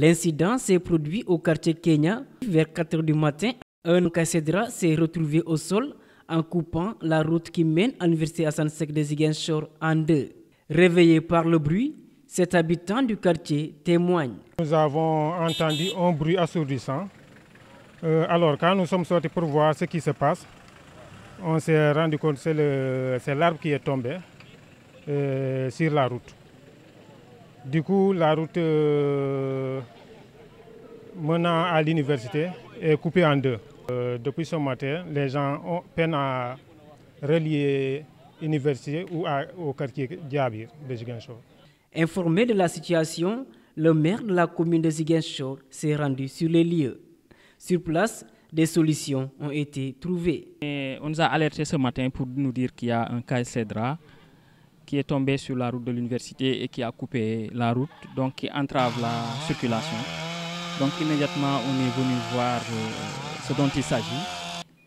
L'incident s'est produit au quartier Kenya vers 4 h du matin. Un caïcédra s'est retrouvé au sol en coupant la route qui mène à l'université Assane Seck de Ziguinchor en deux. Réveillé par le bruit, cet habitant du quartier témoigne. Nous avons entendu un bruit assourdissant. Alors quand nous sommes sortis pour voir ce qui se passe, on s'est rendu compte que c'est l'arbre qui est tombé sur la route. Du coup, la route menant à l'université est coupée en deux. Depuis ce matin, les gens peinent à relier l'université ou au quartier Diabir de Ziguinchor. Informé de la situation, le maire de la commune de Ziguinchor s'est rendu sur les lieux. Sur place, des solutions ont été trouvées. On nous a alerté ce matin pour nous dire qu'il y a un caïcédra qui est tombé sur la route de l'université et qui a coupé la route, donc qui entrave la circulation. Donc immédiatement, on est venu voir ce dont il s'agit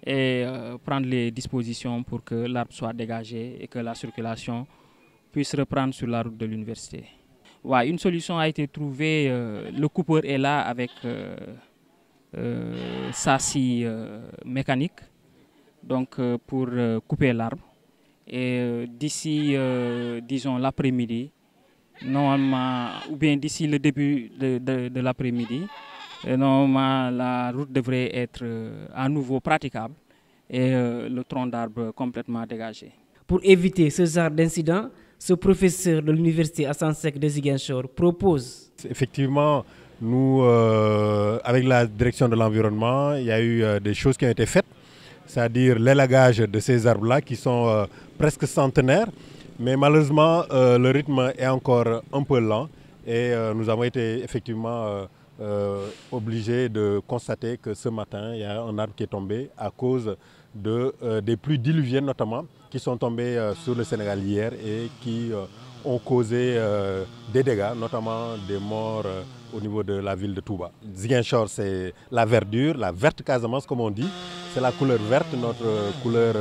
et prendre les dispositions pour que l'arbre soit dégagé et que la circulation puisse reprendre sur la route de l'université. Ouais, une solution a été trouvée, le coupeur est là avec sa scie mécanique donc, pour couper l'arbre. Et d'ici, disons, l'après-midi, normalement, ou bien d'ici le début de l'après-midi, normalement, la route devrait être à nouveau praticable et le tronc d'arbre complètement dégagé. Pour éviter ce genre d'incident, ce professeur de l'université Assane Seck de Ziguinchor propose. Effectivement, nous, avec la direction de l'environnement, il y a eu des choses qui ont été faites, c'est-à-dire l'élagage de ces arbres-là qui sont presque centenaires. Mais malheureusement, le rythme est encore un peu lent et nous avons été effectivement obligés de constater que ce matin, il y a un arbre qui est tombé à cause des pluies diluviennes notamment qui sont tombées sur le Sénégal hier et qui ont causé des dégâts, notamment des morts au niveau de la ville de Touba. Ziguinchor, c'est la verdure, la verte Casamance comme on dit. C'est la couleur verte, notre couleur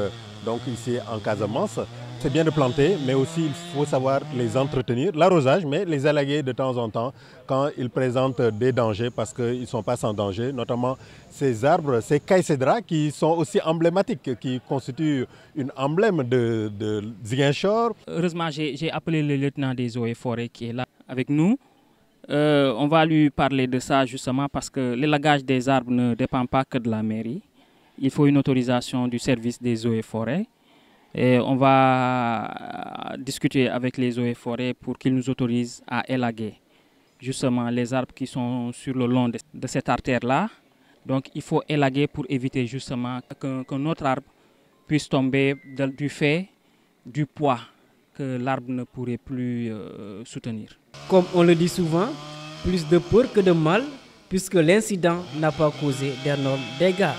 donc ici en Casamance. C'est bien de planter, mais aussi il faut savoir les entretenir, l'arrosage, mais les élaguer de temps en temps quand ils présentent des dangers parce qu'ils ne sont pas sans danger, notamment ces arbres, ces caïcédras qui sont aussi emblématiques, qui constituent une emblème de Ziguinchor. Heureusement, j'ai appelé le lieutenant des eaux et forêts qui est là avec nous. On va lui parler de ça justement parce que l'élagage des arbres ne dépend pas que de la mairie. Il faut une autorisation du service des eaux et forêts. Et on va discuter avec les eaux et forêts pour qu'ils nous autorisent à élaguer justement les arbres qui sont sur le long de cette artère-là. Donc il faut élaguer pour éviter justement qu'un autre arbre puisse tomber du fait du poids que l'arbre ne pourrait plus soutenir. Comme on le dit souvent, plus de peur que de mal, puisque l'incident n'a pas causé d'énormes dégâts.